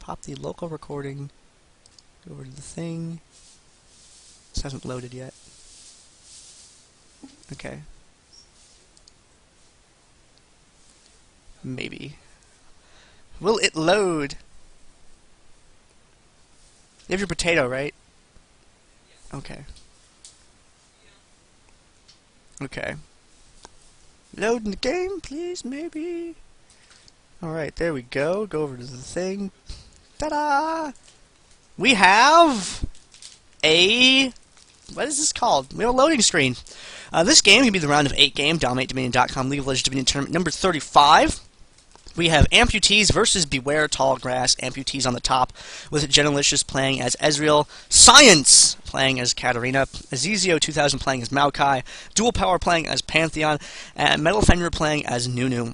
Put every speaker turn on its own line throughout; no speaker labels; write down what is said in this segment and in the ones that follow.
pop the local recording. Go over to the thing. This hasn't loaded yet. Okay. Maybe. Will it load? You have your potato, right? Okay. Okay. Loading the game, please, maybe. Alright, there we go. Go over to the thing. Ta-da! We have a... what is this called? We have a loading screen. This game can be the round of 8 game, DominateDominion.com League of Legends Dominion Tournament number 35. We have Amputease versus Beware Tallgrass. Amputease on the top, with Genolicious playing as Ezreal, Science playing as Katarina, Azizio 2000 playing as Maokai, Duelpower playing as Pantheon, and Metalfenrir playing as Nunu.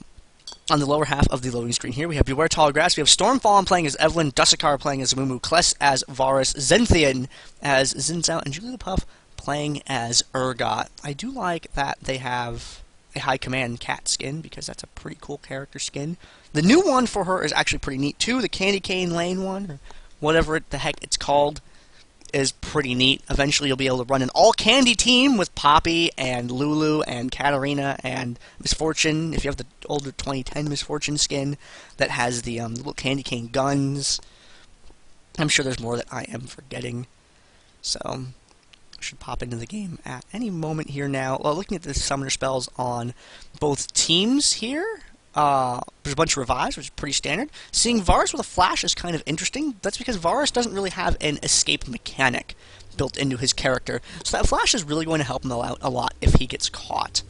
On the lower half of the loading screen here, we have Beware Tallgrass, we have Stormfallen playing as Evelynn, Dusekkar playing as Amumu, Cless as Varus, Zenthien as Zhao, and JigglyThePuff playing as Urgot. I do like that they have a high command cat skin, because that's a pretty cool character skin. The new one for her is actually pretty neat too. The candy cane lane one, or whatever the heck it's called, is pretty neat. Eventually you'll be able to run an all candy team with Poppy and Lulu and Katarina and Misfortune, if you have the older 2010 Misfortune skin that has the little candy cane guns. I'm sure there's more that I am forgetting, so should pop into the game at any moment here now. Well, looking at the summoner spells on both teams here, there's a bunch of revives, which is pretty standard. Seeing Varus with a flash is kind of interesting. That's because Varus doesn't really have an escape mechanic built into his character, so that flash is really going to help him out a lot if he gets caught.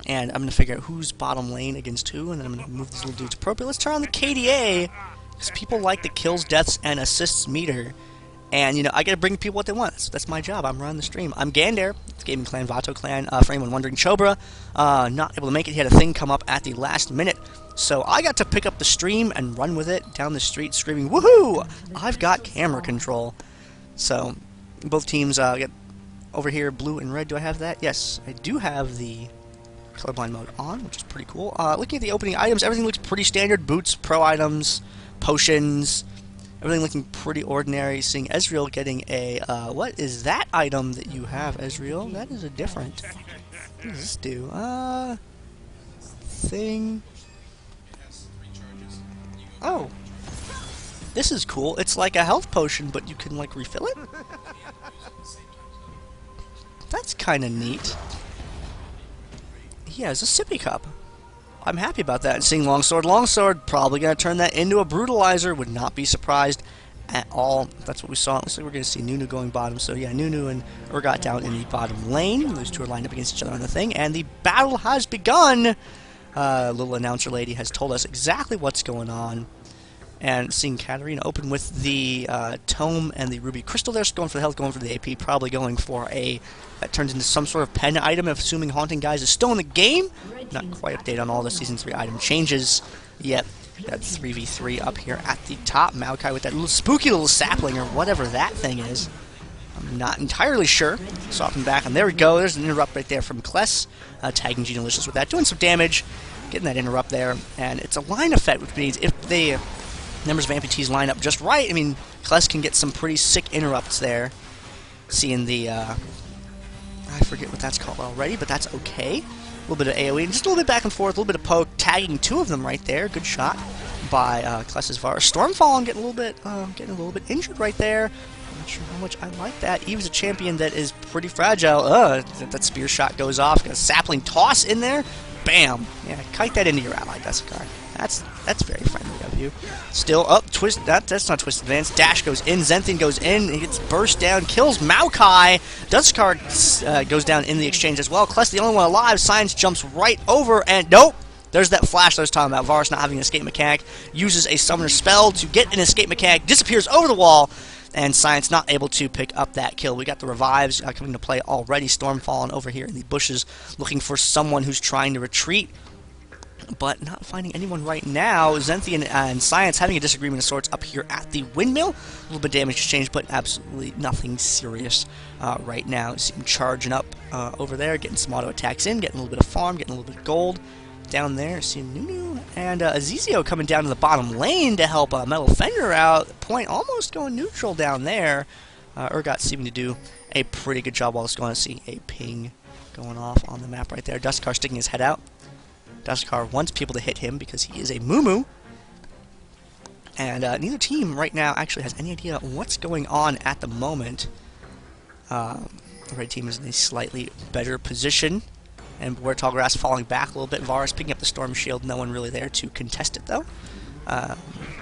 And I'm going to figure out who's bottom lane against who, and then I'm going to move these little dudes appropriately. Let's turn on the KDA, because people like the kills, deaths, and assists meter. And, you know, I gotta bring people what they want. That's my job. I'm running the stream. I'm Gander. It's gaming clan, VATOCLAN. For anyone wondering, Chobra, not able to make it. He had a thing come up at the last minute. So I got to pick up the stream and run with it down the street screaming, woohoo! I've got camera control. So, both teams get over here, blue and red. Do I have that? Yes, I do have the colorblind mode on, which is pretty cool. Looking at the opening items, everything looks pretty standard. Boots, pro items, potions. Everything looking pretty ordinary. Seeing Ezreal getting a, what is that item that you have, Ezreal? That is a different. What does this do? Thing. Oh. This is cool. It's like a health potion, but you can, like, refill it? That's kind of neat. He has a sippy cup. I'm happy about that. And seeing Longsword, probably going to turn that into a Brutalizer. Would not be surprised at all. That's what we saw. Looks like we're going to see Nunu going bottom. So yeah, Nunu and Urgot down in the bottom lane. Those two are lined up against each other on the thing. And the battle has begun! Little announcer lady has told us exactly what's going on. And seeing Katarina open with the Tome and the Ruby Crystal there, going for the health, going for the AP, probably going for a... that turns into some sort of pen item, assuming Haunting Guise is still in the game. Not quite updated on all the Season 3 item changes yet. That 3v3 up here at the top. Maokai with that little spooky little sapling, or whatever that thing is. I'm not entirely sure. Soften back, and there we go. There's an interrupt right there from Cless. Tagging Genolicious with that, doing some damage. Getting that interrupt there. And it's a line effect, which means if they... members of Amputease line up just right, I mean, Cless can get some pretty sick interrupts there. Seeing the, I forget what that's called already, but that's okay. A little bit of AoE, and just a little bit back and forth, a little bit of poke, tagging two of them right there. Good shot by Cless's Varus. Stormfallen getting a little bit injured right there. I'm not sure how much I like that. Eve's a champion that is pretty fragile. That spear shot goes off. Got a sapling toss in there. Bam! Yeah, kite that into your ally, Dusekkar. That's very friendly of you. Still up, twist. That's not twist advance. Dash goes in. Zenthien goes in. He gets burst down. Kills Maokai. Dusekkar goes down in the exchange as well. Cless the only one alive. Science jumps right over and nope. There's that flash I was talking about. Varus not having an escape mechanic. Uses a summoner spell to get an escape mechanic. Disappears over the wall. And Science not able to pick up that kill. We got the revives coming to play already. Stormfallen over here in the bushes, looking for someone who's trying to retreat, but not finding anyone right now. Zenthien and Science having a disagreement of sorts up here at the windmill. A little bit of damage exchange, but absolutely nothing serious right now. See him charging up over there, getting some auto attacks in, getting a little bit of farm, getting a little bit of gold. down there. See Nunu and Ezreal coming down to the bottom lane to help Metalfenrir out. Point almost going neutral down there. Urgot seeming to do a pretty good job while it's going to see a ping going off on the map right there. Dusekkar sticking his head out. Dusekkar wants people to hit him because he is a Amumu. And neither team right now actually has any idea what's going on at the moment. The red team is in a slightly better position. And Duelpower falling back a little bit. Varus picking up the Storm Shield. No one really there to contest it, though.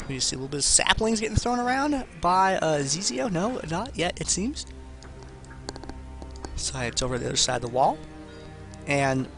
We see a little bit of saplings getting thrown around by Ezreal. No, not yet, it seems. So it's over the other side of the wall. And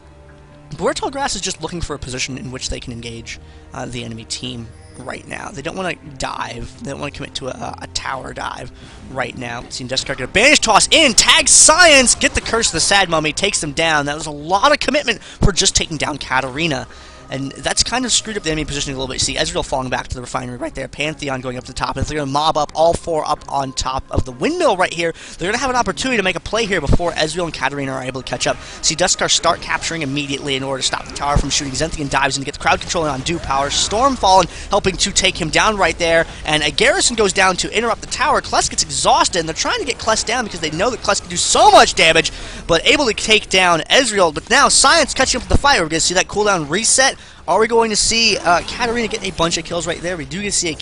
Duelpower is just looking for a position in which they can engage the enemy team right now. They don't want to dive. They don't want to commit to a tower dive right now. Seeing Dusekkar get a banish toss in, tag Science, get the curse of the sad mummy, takes them down. That was a lot of commitment for just taking down Katarina. And that's kind of screwed up the enemy positioning a little bit. You see Ezreal falling back to the refinery right there. Pantheon going up to the top. And if they're going to mob up all four up on top of the windmill right here, they're going to have an opportunity to make a play here before Ezreal and Katarina are able to catch up. See Dusekkar start capturing immediately in order to stop the tower from shooting. Zenthien dives in to get the crowd controlling on Duelpower. Stormfallen helping to take him down right there. And a Garrison goes down to interrupt the tower. Cless gets exhausted. And they're trying to get Cless down because they know that Cless can do so much damage, but able to take down Ezreal. But now Science catching up with the fight. We're going to see that cooldown reset. Are we going to see Katarina get a bunch of kills right there? We do get to see a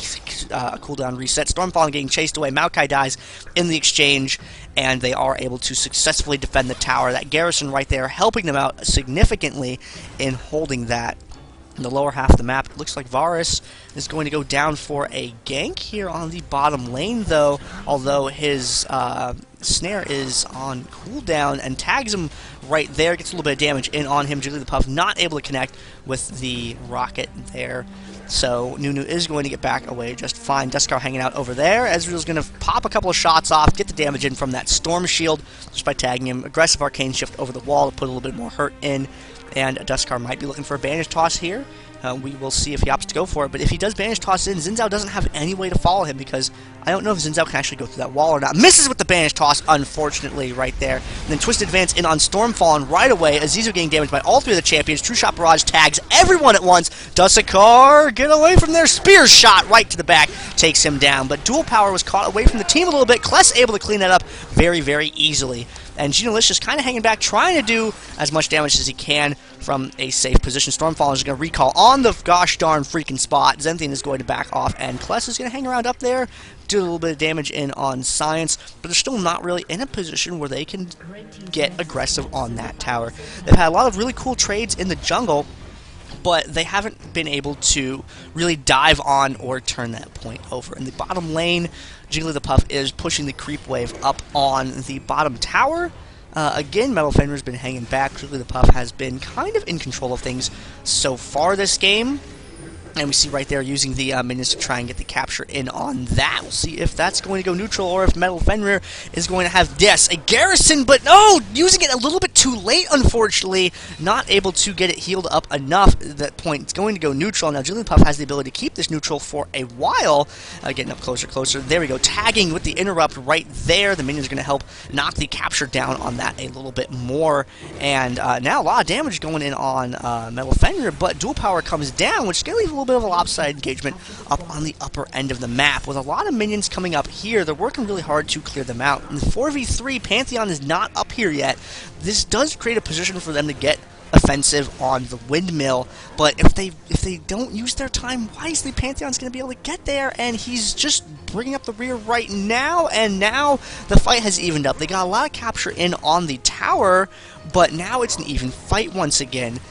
cooldown reset. Stormfallen getting chased away. Maokai dies in the exchange, and they are able to successfully defend the tower. That Garrison right there helping them out significantly in holding that. In the lower half of the map, it looks like Varus is going to go down for a gank here on the bottom lane, though, although his snare is on cooldown and tags him right there, gets a little bit of damage in on him. JigglyThePuff not able to connect with the rocket there. So Nunu is going to get back away just fine. Dusekkar hanging out over there. Ezreal's going to pop a couple of shots off, get the damage in from that Storm Shield just by tagging him. Aggressive Arcane Shift over the wall to put a little bit more hurt in. And Dusekkar might be looking for a Banish Toss here. We will see if he opts to go for it. But if he does Banish Toss in, Zhao doesn't have any way to follow him because I don't know if Zhao can actually go through that wall or not. Misses with the Banish Toss, unfortunately, right there. And then Twisted Advance in on Stormfallen right away. Azizu getting damaged by all three of the champions. True Shot Barrage tags everyone at once. Dusekkar, get away from there. Spear shot right to the back, takes him down. But Duelpower was caught away from the team a little bit. Cless able to clean that up very, very easily. And Genolicious kind of hanging back, trying to do as much damage as he can from a safe position. Stormfallen is going to recall on the gosh darn freaking spot. Zenthien is going to back off, and Cless is going to hang around up there, do a little bit of damage in on Science, but they're still not really in a position where they can get aggressive on that tower. They've had a lot of really cool trades in the jungle, but they haven't been able to really dive on or turn that point over. In the bottom lane, JigglyThePuff is pushing the creep wave up on the bottom tower. Again, Metalfenrir has been hanging back. JigglyThePuff has been kind of in control of things so far this game. And we see right there using the minions to try and get the capture in on that. We'll see if that's going to go neutral or if Metalfenrir is going to have, yes, a Garrison, but no, using it a little bit too late, unfortunately. Not able to get it healed up enough at that point. It's going to go neutral. Now, JigglyThePuff has the ability to keep this neutral for a while. Getting up closer, closer. There we go. Tagging with the interrupt right there. The minions are going to help knock the capture down on that a little bit more. And now a lot of damage going in on Metalfenrir, but Duelpower comes down, which is going to leave a little bit of a lopsided engagement up on the upper end of the map. With a lot of minions coming up here, they're working really hard to clear them out. In the 4v3, Pantheon is not up here yet. This does create a position for them to get offensive on the windmill, but if they don't use their time wisely, Pantheon's going to be able to get there, and he's just bringing up the rear right now, and now the fight has evened up. They got a lot of capture in on the tower, but now it's an even fight once again.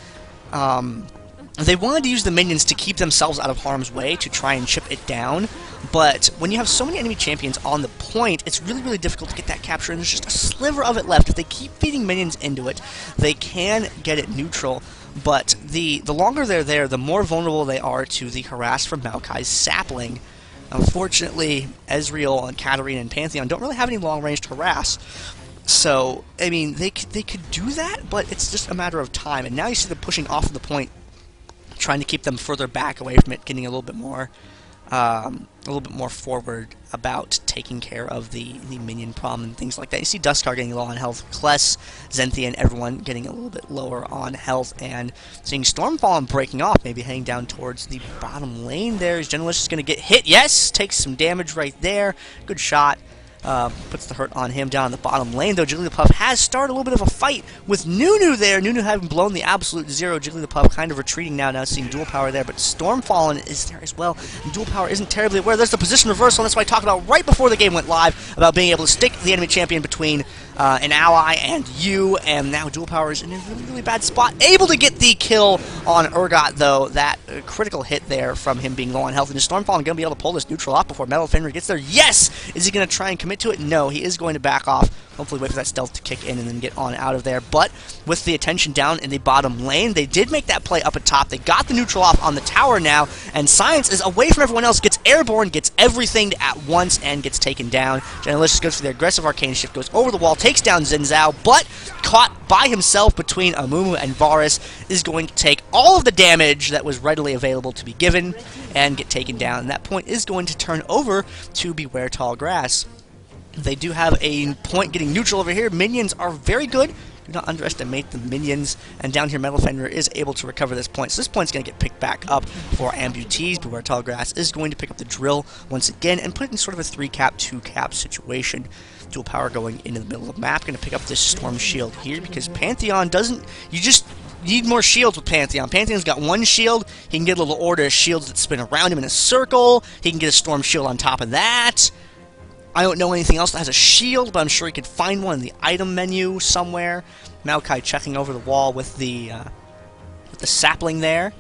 They wanted to use the minions to keep themselves out of harm's way to try and chip it down, but when you have so many enemy champions on the point, it's really, really difficult to get that capture, and there's just a sliver of it left. If they keep feeding minions into it, they can get it neutral, but the longer they're there, the more vulnerable they are to the harass from Maokai's sapling. Unfortunately, Ezreal and Katarina and Pantheon don't really have any long-range harass. So, I mean, they could do that, but it's just a matter of time. And now you see them pushing off of the point, trying to keep them further back away from it, getting a little bit more a little bit more forward about taking care of the minion problem and things like that. You see Dusekkar getting low on health, Cless, Zenthien, everyone getting a little bit lower on health, and seeing stormfallen breaking off, maybe heading down towards the bottom lane there. Is Genolicious going to get hit? Yes! Takes some damage right there. Good shot. Puts the hurt on him down in the bottom lane, though. JigglyThePuff has started a little bit of a fight with Nunu there. Nunu having blown the absolute zero. JigglyThePuff kind of retreating now seeing Duelpower there, but stormfallen is there as well. And Duelpower isn't terribly aware. There's the position reversal, and that's what I talked about right before the game went live, about being able to stick the enemy champion between an ally and you, and now Duelpower is in a really, really bad spot. Able to get the kill on Urgot, though. That critical hit there from him being low on health. And is stormfallen going to be able to pull this neutral off before Metalfenrir gets there? Yes! Is he going to try and commit to it? No, he is going to back off. Hopefully wait for that stealth to kick in and then get on out of there. But with the attention down in the bottom lane, they did make that play up at top. They got the neutral off on the tower now, and Science is away from everyone else, gets airborne, gets everything at once, and gets taken down. Genolicious goes for the aggressive arcane shift, goes over the wall, takes down Zhao, but caught by himself between Amumu and Varus, is going to take all of the damage that was readily available to be given and get taken down. And that point is going to turn over to Beware Tall Grass. They do have a point getting neutral over here. Minions are very good. Do not underestimate the minions. And down here, Metalfenrir is able to recover this point. So this point's going to get picked back up for Amputease. Beware Tall Grass is going to pick up the drill once again and put it in sort of a 3-cap, 2-cap situation. Duelpower going into the middle of the map. Going to pick up this Storm Shield here because Pantheon doesn't... You just need more shields with Pantheon. Pantheon's got one shield. He can get a little order of shields that spin around him in a circle. He can get a Storm Shield on top of that. I don't know anything else that has a shield, but I'm sure he could find one in the item menu somewhere. Maokai checking over the wall with the sapling there.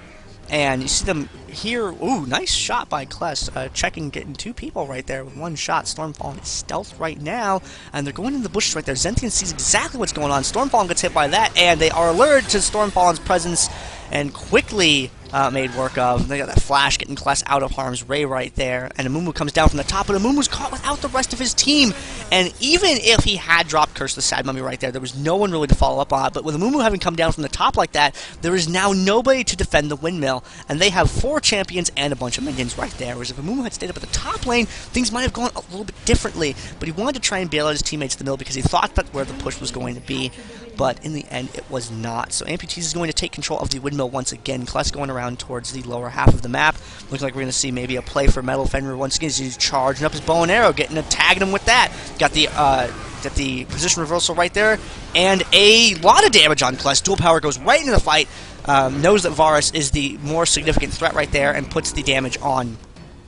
And you see them here. Ooh, nice shot by Cless. Checking, getting 2 people right there with 1 shot. Stormfallen is stealth right now, and they're going into the bushes right there. Zenthien sees exactly what's going on. Stormfallen gets hit by that, and they are alerted to Stormfallen's presence and quickly made work of. They got that flash getting Cless out of harm's way right there, and Amumu comes down from the top, but Amumu's caught without the rest of his team. And even if he had dropped Curse the Sad Mummy right there, there was no one really to follow up on it. But with Amumu having come down from the top like that, there is now nobody to defend the windmill, and they have 4 champions and a bunch of minions right there. Whereas if Amumu had stayed up at the top lane, things might have gone a little bit differently. But he wanted to try and bail out his teammates in the middle because he thought that's where the push was going to be. But in the end, it was not. So Amputease is going to take control of the windmill once again. Cless going around towards the lower half of the map. Looks like we're going to see maybe a play for Metalfenrir once again. He's charging up his bow and arrow, tagging him with that. Got the position reversal right there, and a lot of damage on Cless. Duelpower goes right into the fight. Knows that Varus is the more significant threat right there, and puts the damage on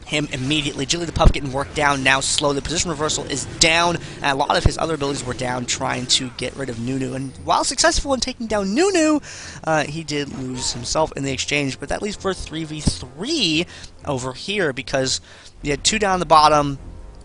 him immediately. JigglyThePuff getting worked down now slowly. The position reversal is down, and a lot of his other abilities were down trying to get rid of Nunu. And while successful in taking down Nunu, he did lose himself in the exchange, but that leaves for 3v3 over here because you had 2 down the bottom,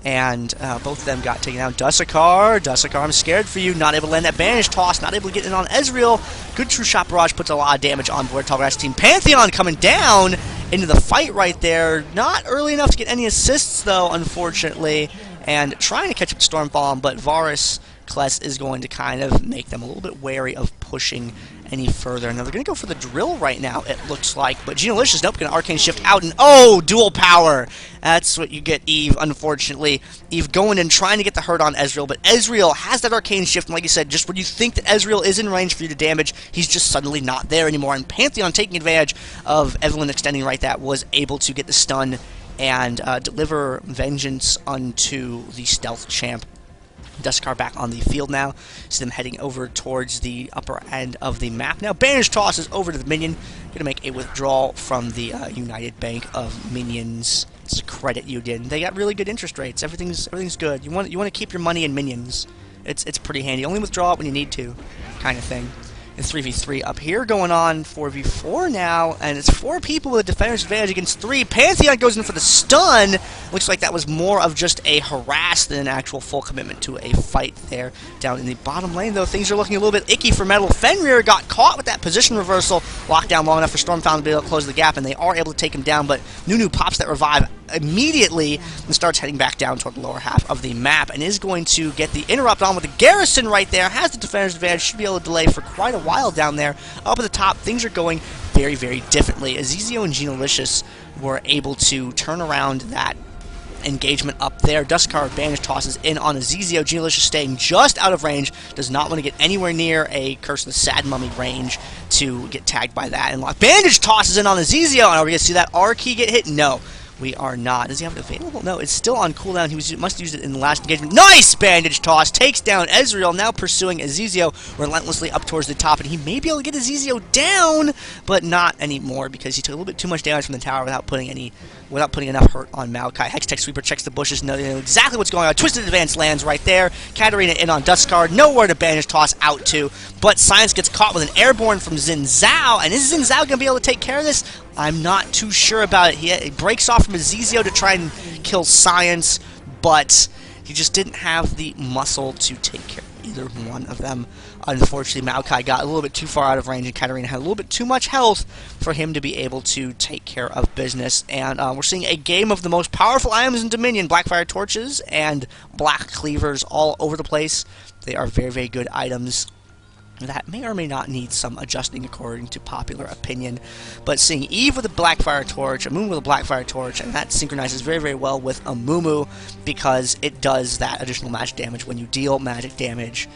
and both of them got taken down. Dusekkar, I'm scared for you. Not able to land that banish toss, not able to get in on Ezreal. Good True Shot Barrage puts a lot of damage on Beware Tall Grass team. Pantheon coming down into the fight right there. Not early enough to get any assists, though, unfortunately. And trying to catch up to Stormfallen, but Varus, Cless is going to kind of make them a little bit wary of pushing any further. Now they're going to go for the drill right now, it looks like. But Genolicious, nope, going to arcane shift out, and oh, Duelpower. That's what you get, Eve, unfortunately. Eve going and trying to get the hurt on Ezreal, but Ezreal has that arcane shift, and like you said, just when you think that Ezreal is in range for you to damage, he's just suddenly not there anymore. And Pantheon, taking advantage of Evelynn extending right that, was able to get the stun and deliver vengeance unto the stealth champ. Dusekkar back on the field now. See them heading over towards the upper end of the map now. Banish tosses over to the minion. Going to make a withdrawal from the United Bank of Minions. It's a credit union. They got really good interest rates. Everything's good. You want to keep your money in minions. It's pretty handy. Only withdraw it when you need to, kind of thing. And 3v3 up here going on 4v4 now, and it's 4 people with a defender's advantage against 3. Pantheon goes in for the stun. Looks like that was more of just a harass than an actual full commitment to a fight there. Down in the bottom lane, though, things are looking a little bit icky for Metalfenrir. Got caught with that position reversal. Locked down long enough for Stormfallen to be able to close the gap, and they are able to take him down, but Nunu pops that revive immediately and starts heading back down toward the lower half of the map, and is going to get the interrupt on with the Garrison right there. Has the defender's advantage, should be able to delay for quite a while down there. Up at the top, things are going very, very differently. Ezreal and Genolicious were able to turn around that engagement up there. Dusekkar advantage tosses in on Ezreal. Genolicious staying just out of range, does not want to get anywhere near a Curse of the Sad Mummy range to get tagged by that. And bandage tosses in on Ezreal, and are we going to see that R key get hit? No. We are not. Does he have it available? No, it's still on cooldown. He must have used it in the last engagement. Nice bandage toss! Takes down Ezreal, now pursuing Ezreal relentlessly up towards the top, and he may be able to get Ezreal down, but not anymore because he took a little bit too much damage from the tower without putting enough hurt on Maokai. Hextech Sweeper checks the bushes, know exactly what's going on. Twisted Advance lands right there. Katarina in on Dusekkar, nowhere to bandage toss out to, but Science gets caught with an airborne from Zhao, and is Zhao going to be able to take care of this? I'm not too sure about it. He breaks off from Ezreal to try and kill Science, but he just didn't have the muscle to take care of either one of them. Unfortunately, Maokai got a little bit too far out of range, and Katarina had a little bit too much health for him to be able to take care of business. And we're seeing a game of the most powerful items in Dominion, Blackfire Torches and Black Cleavers all over the place. They are very, very good items that may or may not need some adjusting according to popular opinion. But seeing Eve with a Blackfire Torch, Amumu with a Blackfire Torch, and that synchronizes very, very well with Amumu because it does that additional magic damage when you deal magic damage.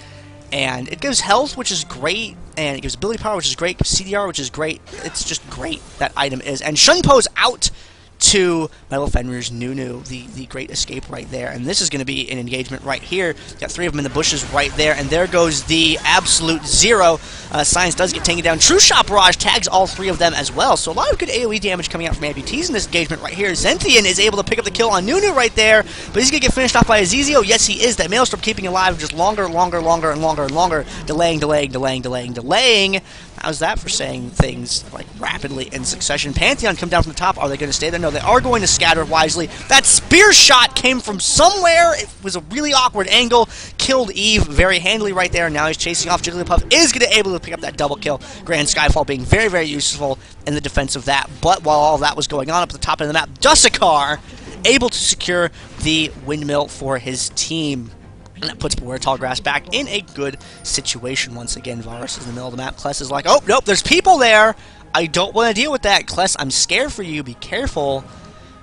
And it gives health, which is great, and it gives ability power, which is great, CDR, which is great. It's just great, that item is. And Shunpo's out to Metalfenrir's Nunu, the great escape right there. And this is going to be an engagement right here. Got three of them in the bushes right there, and there goes the absolute zero. Science does get taken down. True Shot Barrage tags all three of them as well, so a lot of good AoE damage coming out from Amputease in this engagement right here. Zenthien is able to pick up the kill on Nunu right there, but he's going to get finished off by Ezreal. Yes, he is. That Maelstrom keeping alive just longer, longer, longer, and longer, and longer. Delaying, delaying, delaying, delaying, delaying. How's that for saying things like rapidly in succession? Pantheon come down from the top. Are they going to stay there? No, they are going to scatter wisely. That spear shot came from somewhere. It was a really awkward angle. Killed Eve very handily right there. Now he's chasing off. JigglyThePuff is going to be able to pick up that double kill. Grand Skyfall being very, very useful in the defense of that. But while all that was going on up at the top of the map, Dusekkar able to secure the windmill for his team. And that puts Beware Tall Grass back in a good situation once again. Varus is in the middle of the map. Cless is like, oh, nope, there's people there. I don't want to deal with that. Cless, I'm scared for you. Be careful.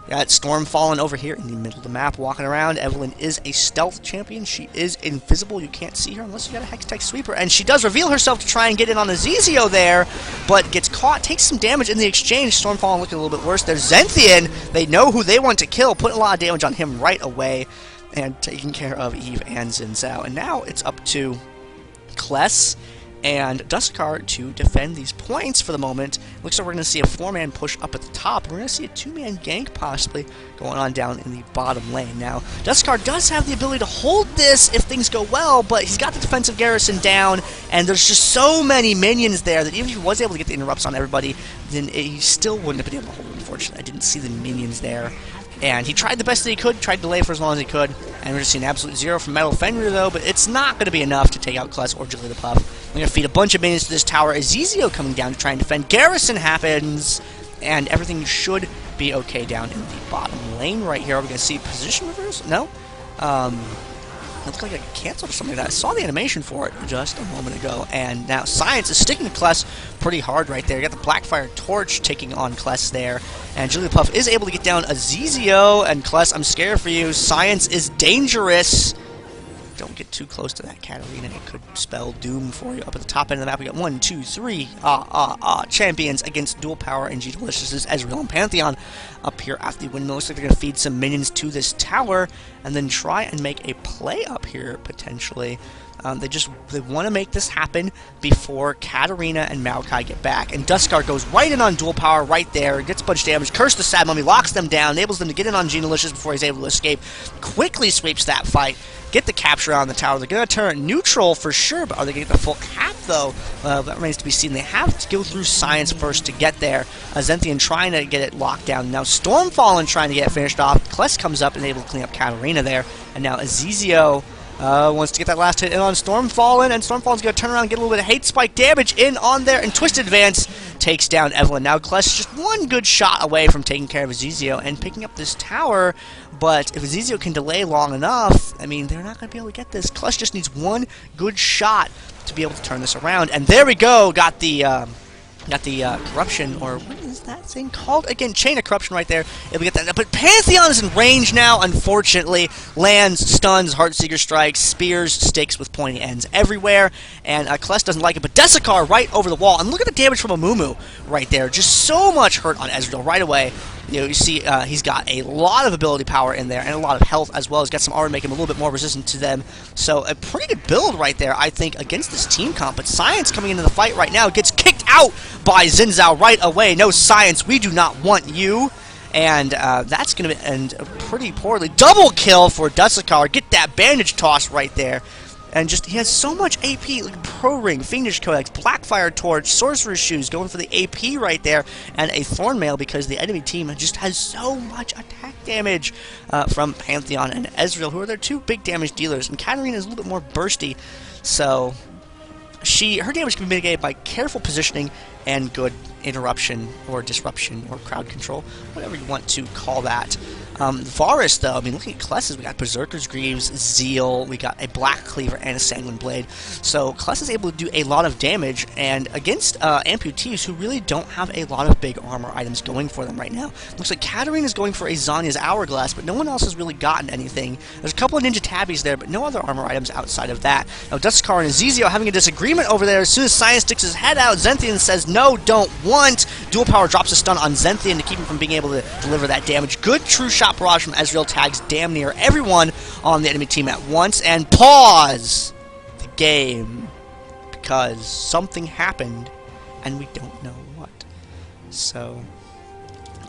Got stormfallen over here in the middle of the map, walking around. Evelynn is a stealth champion. She is invisible. You can't see her unless you got a Hextech Sweeper. And she does reveal herself to try and get in on Ezreal there, but gets caught, takes some damage in the exchange. Stormfallen looking a little bit worse. There's Zenthien. They know who they want to kill, putting a lot of damage on him right away, and taking care of Eve and Zhao. And now it's up to Cless and Dusekkar to defend these points for the moment. Looks like we're going to see a 4-man push up at the top. We're going to see a 2-man gank possibly going on down in the bottom lane. Now, Dusekkar does have the ability to hold this if things go well, but he's got the defensive garrison down, and there's just so many minions there that even if he was able to get the interrupts on everybody, then he still wouldn't have been able to hold it, unfortunately. I didn't see the minions there. And he tried the best that he could, tried to delay for as long as he could, and we're just seeing absolute zero from Metalfenrir though, but it's not going to be enough to take out Cless or JigglyThePuff. We're going to feed a bunch of minions to this tower. Ezreal coming down to try and defend. Garrison happens, and everything should be okay down in the bottom lane right here. Are we going to see position reversal? No? Looks like I canceled or something like that. I saw the animation for it just a moment ago, and now Science is sticking to Cless pretty hard right there. You got the Blackfire Torch taking on Cless there, and JigglyThePuff is able to get down Ezreal, and Cless, I'm scared for you. Science is dangerous. Don't get too close to that Katarina. It could spell doom for you. Up at the top end of the map, we got 1, 2, 3 champions against Duelpower and Genolicious' Ezreal and Pantheon up here at the windmill. Looks like they're going to feed some minions to this tower and then try and make a play up here, potentially. They want to make this happen before Katarina and Maokai get back. And Dusekkar goes right in on Duelpower right there, gets a bunch of damage, Curse the Sad Mummy, locks them down, enables them to get in on Genolicious before he's able to escape, quickly sweeps that fight, get the capture on the tower. They're going to turn it neutral for sure, but are they going to get the full cap, though? That remains to be seen. They have to go through Science first to get there. Zenthien trying to get it locked down. Now Stormfallen trying to get it finished off. Cless comes up and able to clean up Katarina there. And now Ezreal wants to get that last hit in on Stormfallen, and Stormfallen's going to turn around and get a little bit of hate spike damage in on there, and Twisted Advance takes down Evelynn. Now Cless just one good shot away from taking care of Ezreal and picking up this tower, but if Ezreal can delay long enough, I mean, they're not going to be able to get this. Cless just needs one good shot to be able to turn this around, and there we go, got the Got the corruption, or what is that thing called? Again, chain of corruption right there. Able to get that. But Pantheon is in range now, unfortunately. Lands, stuns, Heartseeker strikes, spears, sticks with pointy ends everywhere. And Cless doesn't like it. But Dusekkar right over the wall. And look at the damage from Amumu right there. Just so much hurt on Ezreal right away. You know, you see he's got a lot of ability power in there and a lot of health as well. He's got some armor to make him a little bit more resistant to them. So a pretty good build right there, I think, against this team comp. But Science coming into the fight right now gets kicked out by Zhao right away. No, Science, we do not want you. And that's going to end pretty poorly. Double kill for Dusekkar. Get that bandage toss right there. And just, he has so much AP, like Pro Ring, Fiendish Codex, Blackfire Torch, Sorcerer's Shoes, going for the AP right there, and a Thornmail because the enemy team just has so much attack damage from Pantheon and Ezreal, who are their two big damage dealers. And Katarina is a little bit more bursty, so her damage can be mitigated by careful positioning and good interruption or disruption or crowd control, whatever you want to call that. Varus, though, I mean, looking at Cless's, we got Berserker's Greaves, Zeal, we got a Black Cleaver, and a Sanguine Blade. So Cless is able to do a lot of damage, and against Amputease, who really don't have a lot of big armor items going for them right now. Looks like Katarina is going for a Zanya's Hourglass, but no one else has really gotten anything. There's a couple of Ninja Tabbies there, but no other armor items outside of that. Now, Dusekkar and Ezreal having a disagreement over there. As soon as Science sticks his head out, Zenthien says, no, don't want. Duelpower drops a stun on Zenthien to keep him from being able to deliver that damage. Good true shot barrage from Ezreal, tags damn near everyone on the enemy team at once, and pause the game because something happened and we don't know what. So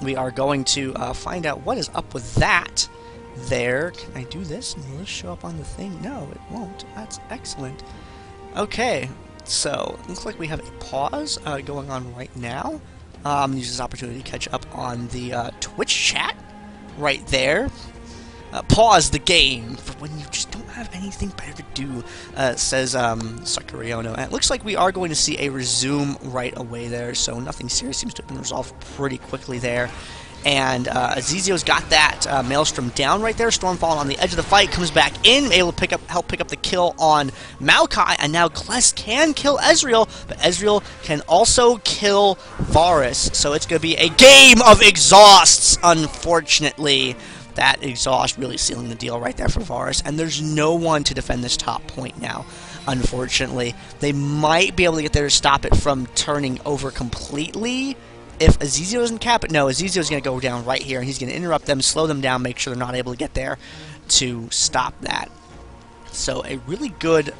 we are going to find out what is up with that there. Can I do this? Will this show up on the thing? No, it won't. That's excellent. Okay, so looks like we have a pause going on right now. Use this opportunity to catch up on the Twitch chat right there. Pause the game for when you just don't have anything better to do, says Sakuriono. And it looks like we are going to see a resume right away there, so nothing serious seems to have been resolved pretty quickly there. And Ezreal's got that Maelstrom down right there. Stormfallen on the edge of the fight, comes back in, able to help pick up the kill on Maokai, and now Cless can kill Ezreal, but Ezreal can also kill Varus. So it's going to be a game of exhausts, unfortunately. That exhaust really sealing the deal right there for Varus, and there's no one to defend this top point now, unfortunately. They might be able to get there to stop it from turning over completely if Ezreal doesn't cap it. No, Ezreal's going to go down right here, and he's going to interrupt them, slow them down, make sure they're not able to get there to stop that. So a really good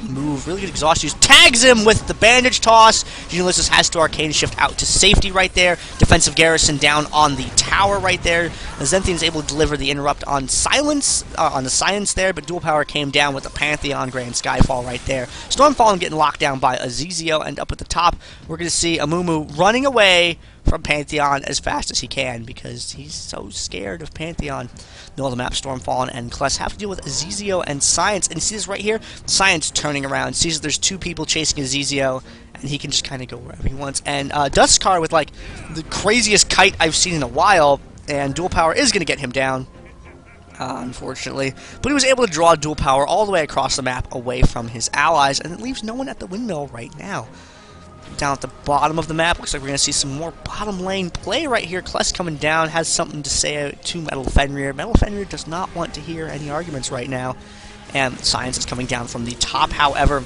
move, really good exhaust use. Tags him with the bandage toss. Genolicious has to arcane shift out to safety right there. Defensive Garrison down on the tower right there. Zenthien's able to deliver the interrupt on silence, on the Science there, but Duelpower came down with the Pantheon Grand Skyfall right there. Stormfallen getting locked down by Ezreal, and up at the top, we're going to see Amumu running away from Pantheon as fast as he can because he's so scared of Pantheon. Middle of the map, Stormfallen and Cless have to deal with Ezreal and Science, and you see this right here? Science turning around, sees that there's two people chasing Ezreal, and he can just kind of go wherever he wants. And Dusekkar with like the craziest kite I've seen in a while, and Duelpower is going to get him down, unfortunately. But he was able to draw Duelpower all the way across the map away from his allies, and it leaves no one at the windmill right now. Down at the bottom of the map, looks like we're going to see some more bottom lane play right here. Cless coming down, has something to say to Metalfenrir. Metalfenrir does not want to hear any arguments right now. And Science is coming down from the top, however,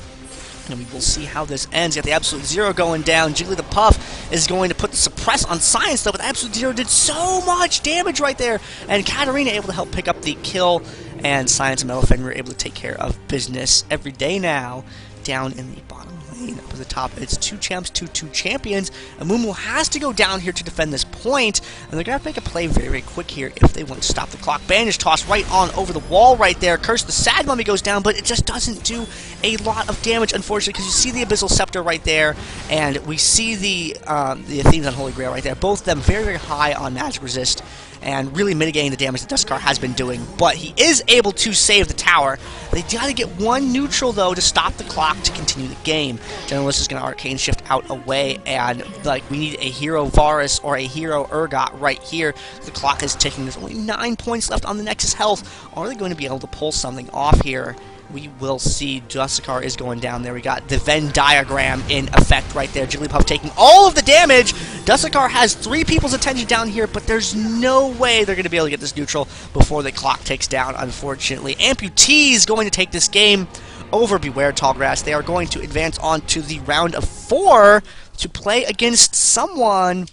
and we will see how this ends. You got the Absolute Zero going down. JigglyThePuff is going to put the suppress on Science, though, but Absolute Zero did so much damage right there. And Katarina able to help pick up the kill, and Science and Metalfenrir were able to take care of business every day now down in the bottom lane. Up at the top, it's two champs, two champions. Amumu has to go down here to defend this point, and they're going to have to make a play very, very quick here if they want to stop the clock. Bandage toss right on over the wall right there. Curse the Sad Mummy goes down, but it just doesn't do a lot of damage, unfortunately, because you see the Abyssal Scepter right there, and we see the Athene's Unholy Grail right there. Both of them very, very high on magic resist, and really mitigating the damage that Dusekkar has been doing. But he is able to save the tower. They got to get one neutral, though, to stop the clock to continue the game. Genolicious is going to arcane shift out away, and like we need a hero Varus or a hero Urgot right here. The clock is ticking. There's only 9 points left on the Nexus health. Are they going to be able to pull something off here? we will see Dusekkar is going down there. We got the Venn diagram in effect right there. JigglyThePuff taking all of the damage. Dusekkar has 3 people's attention down here, but there's no way they're going to be able to get this neutral before the clock ticks down, unfortunately. Amputease going to take this game over Beware Tallgrass. They are going to advance on to the round of 4 to play against someone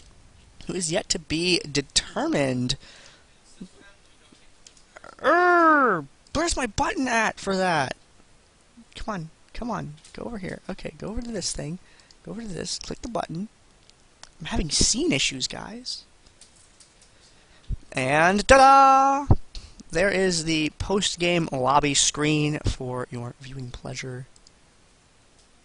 who is yet to be determined. Where's my button at for that? Come on, go over here. Okay, go over to this thing. Go over to this, click the button. I'm having scene issues, guys. And ta-da! There is the post-game lobby screen for your viewing pleasure.